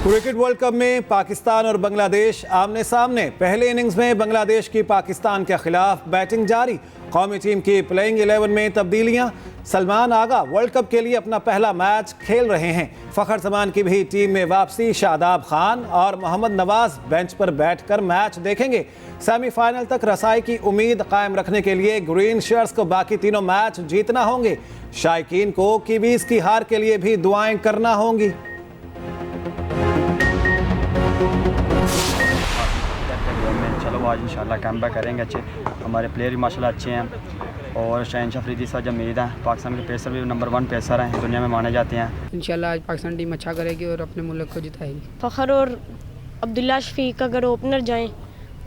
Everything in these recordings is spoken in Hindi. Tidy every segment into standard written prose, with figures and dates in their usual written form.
क्रिकेट वर्ल्ड कप में पाकिस्तान और बांग्लादेश आमने सामने। पहले इनिंग्स में बांग्लादेश की पाकिस्तान के खिलाफ बैटिंग जारी। कौमी टीम की प्लेइंग 11 में तब्दीलियां। सलमान आगा वर्ल्ड कप के लिए अपना पहला मैच खेल रहे हैं। फ़खर जमान की भी टीम में वापसी। शादाब खान और मोहम्मद नवाज बेंच पर बैठकर मैच देखेंगे। सेमीफाइनल तक रसाई की उम्मीद कायम रखने के लिए ग्रीन शर्ट्स को बाकी तीनों मैच जीतना होंगे। शायकीन को कीवीज की हार के लिए भी दुआएं करना होंगी। चलो आज इंशाल्लाह कमबैक करेंगे अच्छे। हमारे प्लेयर भी माशाल्लाह अच्छे हैं और शहनशाह अफरीदी साहब जब उम्मीद है। पाकिस्तान के पेसर भी नंबर 1 पेसर हैं, दुनिया में माने जाते हैं। इंशाल्लाह आज पाकिस्तान टीम अच्छा करेगी और अपने मुल्क को जिताएगी। फ़खर और अब्दुल्ला शफीक अगर ओपनर जाएं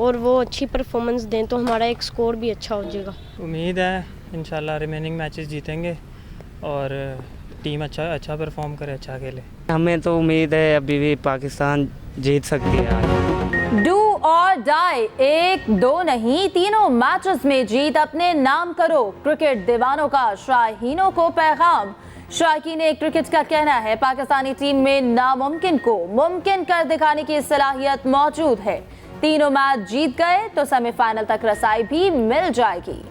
और वो अच्छी परफॉर्मेंस दें तो हमारा एक स्कोर भी अच्छा हो जाएगा। उम्मीद है इंशाल्लाह रिमेनिंग मैचेस जीतेंगे और टीम अच्छा परफॉर्म करे, अच्छा खेले। हमें तो उम्मीद है अभी भी पाकिस्तान जीत सकती है। डू और डाई, 1-2 नहीं, तीनों मैचेस में जीत अपने नाम करो। क्रिकेट दीवानों का शाहीनों को पैगाम। शायकीन क्रिकेट का कहना है पाकिस्तानी टीम में नामुमकिन को मुमकिन कर दिखाने की सलाहियत मौजूद है। तीनों मैच जीत गए तो सेमीफाइनल तक रसाई भी मिल जाएगी।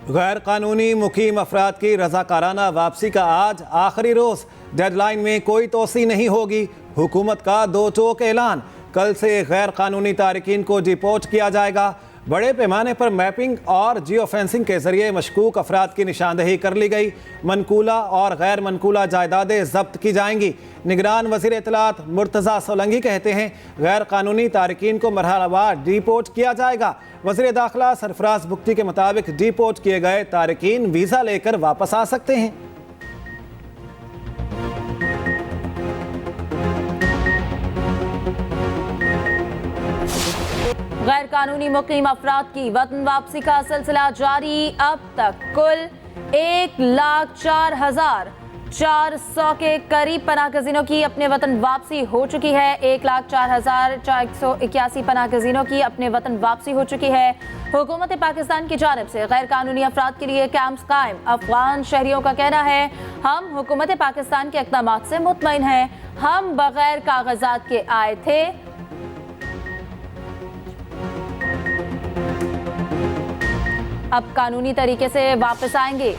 गैर कानूनी मुकीम अफराद की रजाकाराना वापसी का आज आखिरी रोज। डेडलाइन में कोई तोसी नहीं होगी। हुकूमत का दो टोक ऐलान। कल से गैर कानूनी तारिकीन को डिपोर्ट किया जाएगा। बड़े पैमाने पर मैपिंग और जियो फेंसिंग के जरिए मशकूक अफराद की निशानदही कर ली गई। मनकूला और गैर मनकूला जायदादें जब्त की जाएंगी। निगरान वज़ीर इत्तलात मुर्तज़ा सोलंकी कहते हैं गैर कानूनी तारिकीन को मरहलावार डिपोर्ट किया जाएगा। वज़ीर दाखिला सरफराज बुख्ती के मुताबिक डिपोर्ट किए गए तारिकीन वीज़ा लेकर वापस आ सकते हैं। गैर कानूनी मुकीम अफराद की वतन वापसी का सिलसिला जारी। अब तक कुल 1,04,400 के करीब पनाहगज़ीनों की अपने वतन वापसी हो चुकी है। 1,04,481 पनाहगज़ीनों की अपने वतन वापसी हो चुकी है। हुकूमत पाकिस्तान की जानिब से गैर कानूनी अफराद के लिए कैंप्स कायम। अफगान शहरियों का कहना है हम हुकूमत पाकिस्तान के इक़दामात से मुतमईन हैं। हम बगैर कागजात के आए थे, अब कानूनी तरीके से वापस आएंगे।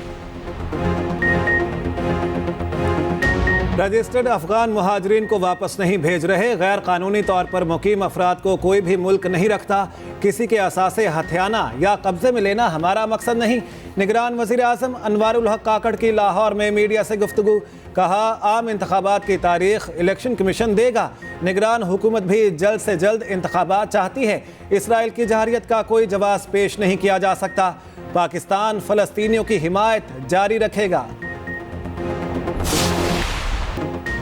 रजिस्टर्ड अफगान मुहाजिरीन को वापस नहीं भेज रहे। गैर कानूनी तौर पर मुकीम अफराद को कोई भी मुल्क नहीं रखता। किसी के असासे हथियाना या कब्जे में लेना हमारा मकसद नहीं। निगरान वज़ीर आज़म अनवारुल हक काकड़ की लाहौर में मीडिया से गुफ्तगू। कहा आम इंतखाबात की तारीख इलेक्शन कमीशन देगा। निगरान हुकूमत भी जल्द से जल्द इंतखाबात चाहती है। इसराइल की जहारियत का कोई जवाब पेश नहीं किया जा सकता। पाकिस्तान फ़लस्तीनियों की हिमायत जारी रखेगा।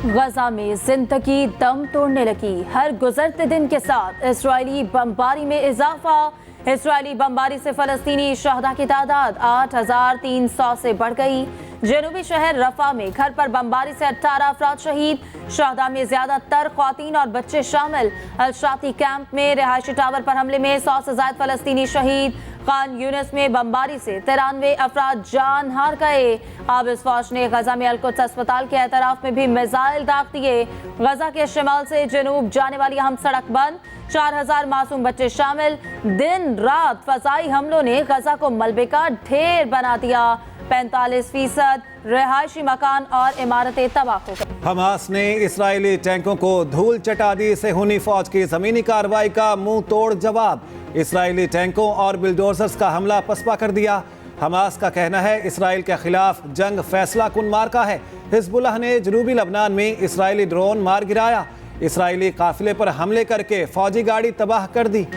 गजा में जिंदगी दम तोड़ने लगी। हर गुजरते दिन के साथ इसराइली बमबारी में इजाफा। इसराइली बमबारी से फ़लस्तीनी शहदा की तादाद 8,300 से बढ़ गई। जनूबी शहर रफा में घर पर बमबारी से 18 अफराद शहीद। शहदा में ज्यादातर ख्वातीन और बच्चे शामिल। अल-शाती कैंप में रिहायशी टावर पर हमले में 100 से ज्यादा फ़लस्तीनी शहीद। खान यूनिस में बमबारी से 93 अफराद जान हार गए। काबिज फौज ने गजा में अलकुद्स अस्पताल के एतराफ में भी मिसाइल दाग दिए। गजा के शिमाल से जनूब जाने वाली अहम सड़क बंद। 4,000 मासूम बच्चे शामिल। दिन रात फजाई हमलों ने गजा को मलबे का ढेर बना दिया। 45% रिहायशी मकान और इमारतें तबाह हो गई। हमास ने इसराइली टैंकों को धूल चटा दी। सेहूनी फौज की जमीनी कार्रवाई का मुंह तोड़ जवाब। इसराइली टैंकों और बिल्डोजर्स का हमला पसपा कर दिया। हमास का कहना है इसराइल के खिलाफ जंग फैसला कुन मार्का है। हिजबुल्लाह ने जनूबी लबनान में इसराइली ड्रोन मार गिराया। इसराइली काफिले पर हमले करके फौजी गाड़ी तबाह कर दी।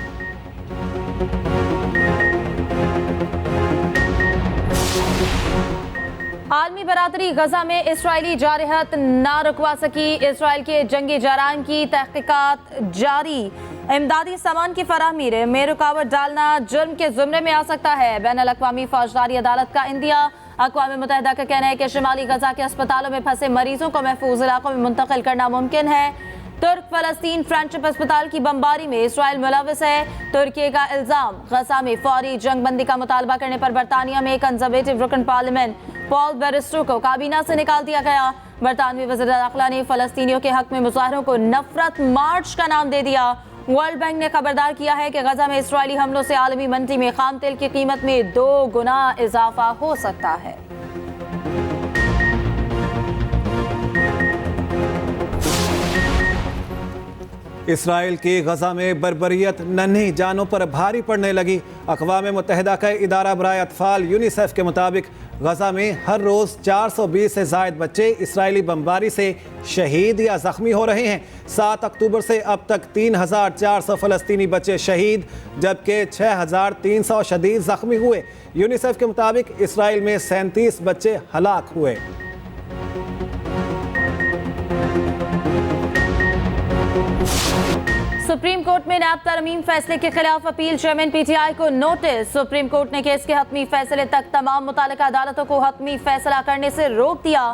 आलमी बरादरी गजा में इसराइली जारहत ना रुकवा सकी। इसराइल के जंगी जराइम की तहकीकात जारी। इमदादी सामान की फराहमी में रुकावट डालना जुर्म के जुमरे में आ सकता है। बैनुल अक़वामी फौजदारी अदालत का इंदिया। अक़वाम मुत्तहिदा का कहना है कि शुमाली गजा के अस्पतालों में फंसे मरीजों को महफूज इलाकों में मुंतकिल करना मुमकिन है। तुर्क फ़लस्तीन फ्रेंडशिप अस्पताल की बमबारी में इसराइल मुलविस है। तुर्की का इल्जाम, गजा में फौरी जंगबंदी का मुतालबा करने पर बरतानिया में कंजर्वेटिव रुकन पार्लियामेंट पॉल बेरिस्टो को काबीना से निकाल दिया गया। बरतानवी वज़ीर दाखिला ने फ़लस्तीनियों के हक में मुजाहरों को नफरत मार्च का नाम दे दिया। वर्ल्ड बैंक ने खबरदार किया है कि गजा में इसराइली हमलों से आलमी मंडी में खाम तेल की कीमत में 2 गुना इजाफा हो सकता है। इसराइल की गजा में बर्बरियत नन्ही जानों पर भारी पड़ने लगी। अक़वाम मुत्तहिदा का इदारा बराए अतफ़ाल यूनिसेफ के मुताबिक गजा में हर रोज़ 420 से ज़ायद बच्चे इसराइली बमबारी से शहीद या ज़ख्मी हो रहे हैं। 7 अक्टूबर से अब तक 3400 फ़लस्तीनी बच्चे शहीद जबकि 6300 शदीद ज़ख्मी हुए। यूनिसेफ के मुताबिक इसराइल में 37 बच्चे हलाक हुए। सुप्रीम कोर्ट में नैब तरमीम फैसले के खिलाफ अपील, चेयरमैन पीटीआई को नोटिस। सुप्रीम कोर्ट ने केस के हतमी फैसले तक तमाम मुतालिका अदालतों को हतमी फैसला करने से रोक दिया।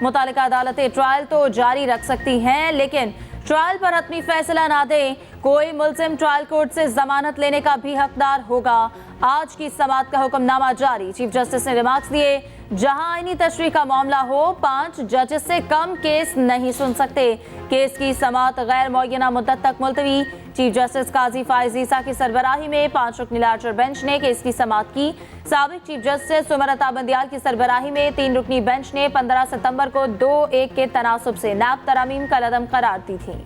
मुतालिका अदालतें ट्रायल तो जारी रख सकती हैं लेकिन ट्रायल पर हतमी फैसला ना दें। कोई मुल्जिम ट्रायल कोर्ट से जमानत लेने का भी हकदार होगा। आज की समाअत का हुक्मनामा जारी। चीफ जस्टिस ने रिमार्क्स दिए, जहां आईनी तशरीह का मामला हो 5 जजेस से कम केस नहीं सुन सकते। केस की समाअत गैर मुअय्यना मुद्दत तक मुलतवी। चीफ जस्टिस काजी फाइज ईसा की सरबराही में 5 रुकनी लार्जर बेंच ने केस की समाअत की। साबिक चीफ जस्टिस उमर अता बंदियाल की सरबराही में 3 रुकनी बेंच ने 15 सितंबर को 2-1 के तनासुब से नैब तरमीम का लदम करार दी थी।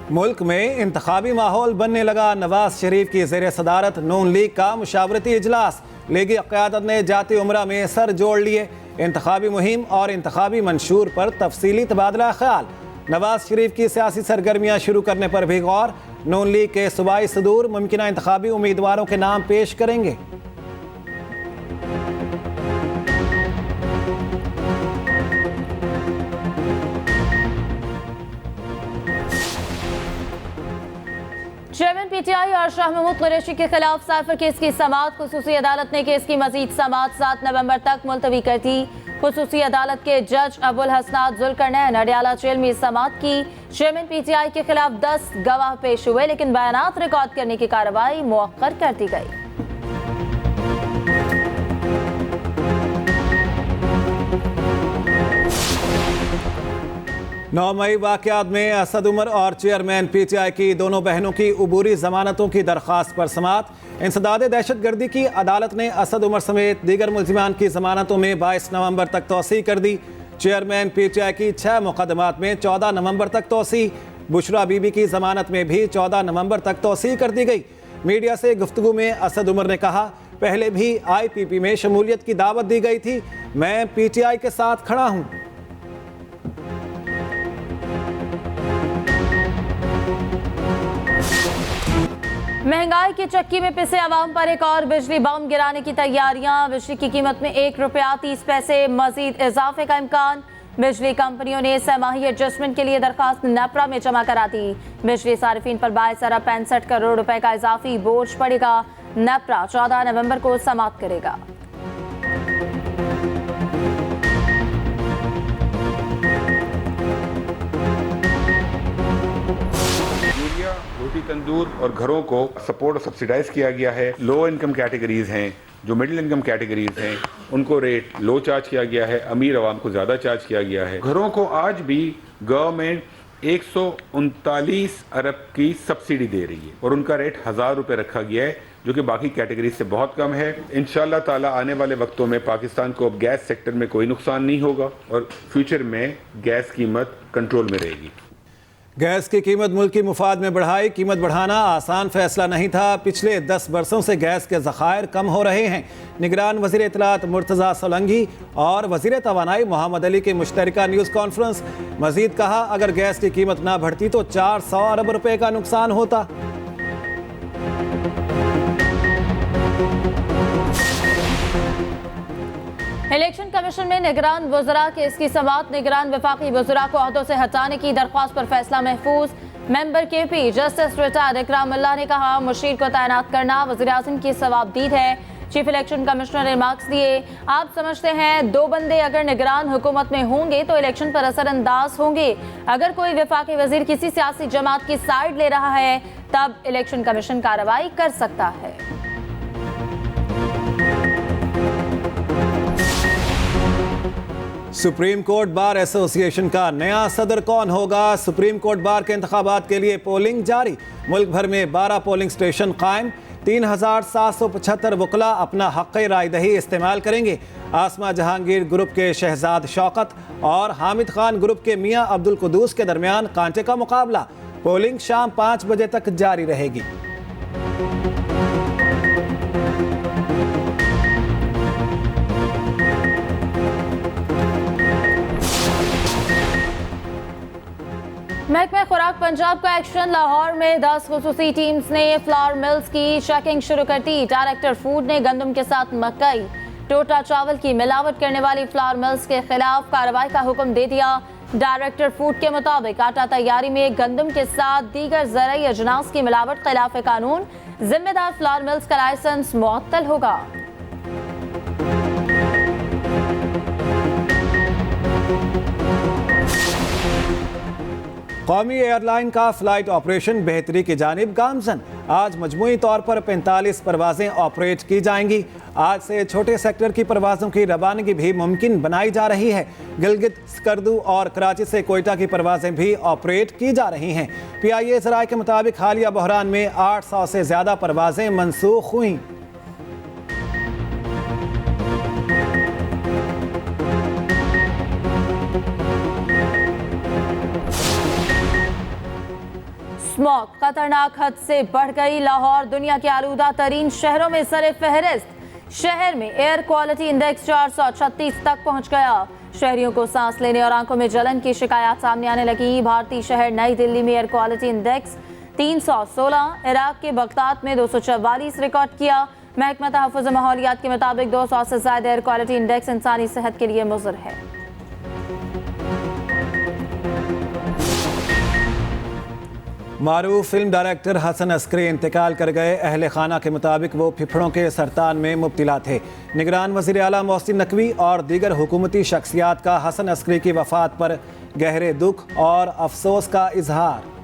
मुल्क में इंतखाबी माहौल बनने लगा। नवाज शरीफ की ज़ेर सदारत नून लीग का मुशावरती इजलास। लीगी क़यादत ने जाती उम्रा में सर जोड़ लिए। इंतखाबी मुहिम और इंतखाबी मंशूर पर तफसीली तबादला ख्याल। नवाज शरीफ की सियासी सरगर्मियाँ शुरू करने पर भी गौर। नून लीग के सूबाई सदूर मुमकिना इंतखाबी उम्मीदवारों के नाम पेश करेंगे। चेयरमैन पीटीआई और शाह महमूद कुरैशी के खिलाफ साइफर केस की समाअत खुसूसी अदालत ने केस की मजीद समाअत 7 नवंबर तक मुलतवी कर दी। खुसूसी अदालत के जज अबुल हसनात जुल्करनैन अडयाला जेल में समाअत की। चेयरमैन पीटीआई के खिलाफ 10 गवाह पेश हुए लेकिन बयानात रिकॉर्ड करने की कार्रवाई मुअक्कर कर दी गई। 9 मई वाक़यात में असद उमर और चेयरमैन पीटीआई की दोनों बहनों की उबूरी जमानतों की दरख्वास्त पर समाअत। इंसदाद दहशतगर्दी की अदालत ने असद उमर समेत दीगर मुल्जिमान की जमानतों में 22 नवंबर तक तोसी कर दी। चेयरमैन पीटीआई की 6 मुकदमात में 14 नवंबर तक तोसी। बुशरा बीबी की जमानत में भी 14 नवंबर तक तोसी कर दी गई। मीडिया से गुफ्तगू में असद उमर ने कहा, पहले भी IPP में शमूलियत की दावत दी गई थी। मैं पीटीआई के साथ खड़ा हूँ। महंगाई की चक्की में पिसे अवाम पर एक और बिजली बम गिराने की तैयारियां। बिजली की कीमत में 1 रुपया 30 पैसे मजीद इजाफे का इम्कान। बिजली कंपनियों ने सहमाही एडजस्टमेंट के लिए दरखास्त नेपरा में जमा करा दी। बिजली सारिफीन पर 22 अरब 65 करोड़ रुपए का इजाफी बोझ पड़ेगा। नेपरा 14 नवंबर को समाप्त करेगा। रोटी तंदूर और घरों को सपोर्ट सब्सिडाइज किया गया है। लो इनकम कैटेगरीज हैं, जो मिडिल इनकम कैटेगरीज हैं, उनको रेट लो चार्ज किया गया है। अमीर आवाम को ज़्यादा चार्ज किया गया है। घरों को आज भी गवर्नमेंट 139 अरब की सब्सिडी दे रही है और उनका रेट 1000 रुपये रखा गया है, जो कि बाकी कैटेगरी से बहुत कम है। इंशाअल्लाह ताला आने वाले वक्तों में पाकिस्तान को अब गैस सेक्टर में कोई नुकसान नहीं होगा और फ्यूचर में गैस कीमत कंट्रोल में रहेगी। गैस की कीमत मुल्क की मुफाद में बढ़ाई। कीमत बढ़ाना आसान फैसला नहीं था। पिछले 10 बरसों से गैस के ज़खायर कम हो रहे हैं। निगरान वज़ीर इत्तलात मुर्तज़ा सोलंकी और वज़ीर तवानाई मोहम्मद अली की मुश्तरका न्यूज़ कॉन्फ्रेंस। मज़ीद कहा, अगर गैस की कीमत ना बढ़ती तो 400 अरब रुपए का नुकसान होता। इलेक्शन कमीशन में निगरान वज़रा केस की समाअत। निगरान वफाकी वज़रा को अहदों से हटाने की दरख्वास्त पर फैसला महफूज। Member KP justice retired Ikramullah ने कहा, मुशीर को तैनात करना वज़ीर आज़म की सवाबदीद है। चीफ इलेक्शन कमिश्नर ने मार्क्स दिए। आप समझते हैं 2 बंदे अगर निगरान हुकूमत में होंगे तो इलेक्शन पर असरअंदाज होंगे। अगर कोई वफाकी वजीर किसी सियासी जमात की साइड ले रहा है तब इलेक्शन कमीशन कार्रवाई कर सकता है। सुप्रीम कोर्ट बार एसोसिएशन का नया सदर कौन होगा? सुप्रीम कोर्ट बार के इंतखाबात के लिए पोलिंग जारी। मुल्क भर में 12 पोलिंग स्टेशन कायम। 3775 वकला अपना हक़ रायदही इस्तेमाल करेंगे। आसमा जहांगीर ग्रुप के शहजाद शौकत और हामिद खान ग्रुप के मियां अब्दुल कुदूस के दरमियान कांटे का मुकाबला। पोलिंग शाम 5 बजे तक जारी रहेगी। महकमा खुराक पंजाब का एक्शन। लाहौर में 10 खुसूसी टीम्स ने फ्लावर मिल्स की चेकिंग शुरू कर दी। डायरेक्टर फूड ने गंदम के साथ मकई, टोटा चावल की मिलावट करने वाली फ्लावर मिल्स के खिलाफ कार्रवाई का हुक्म दे दिया। डायरेक्टर फूड के मुताबिक आटा तैयारी में गंदम के साथ दीगर ज़रूरी अजनास की मिलावट खिलाफ कानून। जिम्मेदार फ्लावर मिल्स का लाइसेंस मुअत्तल होगा। कौमी एयरलाइन का फ्लाइट ऑपरेशन बेहतरी की जानिब गामजन। आज मजमूई तौर पर 45 परवाजें ऑपरेट की जाएंगी। आज से छोटे सेक्टर की परवाज़ों की रवानगी भी मुमकिन बनाई जा रही है। गिलगित, स्कर्दू और कराची से कोयटा की परवाजें भी ऑपरेट की जा रही हैं। PIA ज़राए के मुताबिक हालिया बहरान में 800 से ज़्यादा परवाजें मनसूख हुई। स्मॉग खतरनाक हद से बढ़ गई। लाहौर दुनिया के आलूदा तरीन शहरों में सरे फहरिस्त। शहर में एयर क्वालिटी इंडेक्स 436 तक पहुंच गया। शहरियों को सांस लेने और आंखों में जलन की शिकायत सामने आने लगी। भारतीय शहर नई दिल्ली में एयर क्वालिटी इंडेक्स 316, इराक के बगदाद में 244 रिकॉर्ड किया। महकमा तहफ़्फ़ुज़ माहौलियात के मुताबिक 200 से ज़्यादा एयर क्वालिटी इंडेक्स इंसानी सेहत के लिए मुज़र है। मारूफ फिल्म डायरेक्टर हसन अस्करी इंतकाल कर गए। अहले खाना के मुताबिक वो फेफड़ों के सरतान में मुब्तला थे। निगरान वज़ीर आला मोहसिन नकवी और दीगर हुकूमती शख्सियात का हसन अस्करी की वफ़ात पर गहरे दुख और अफसोस का इजहार।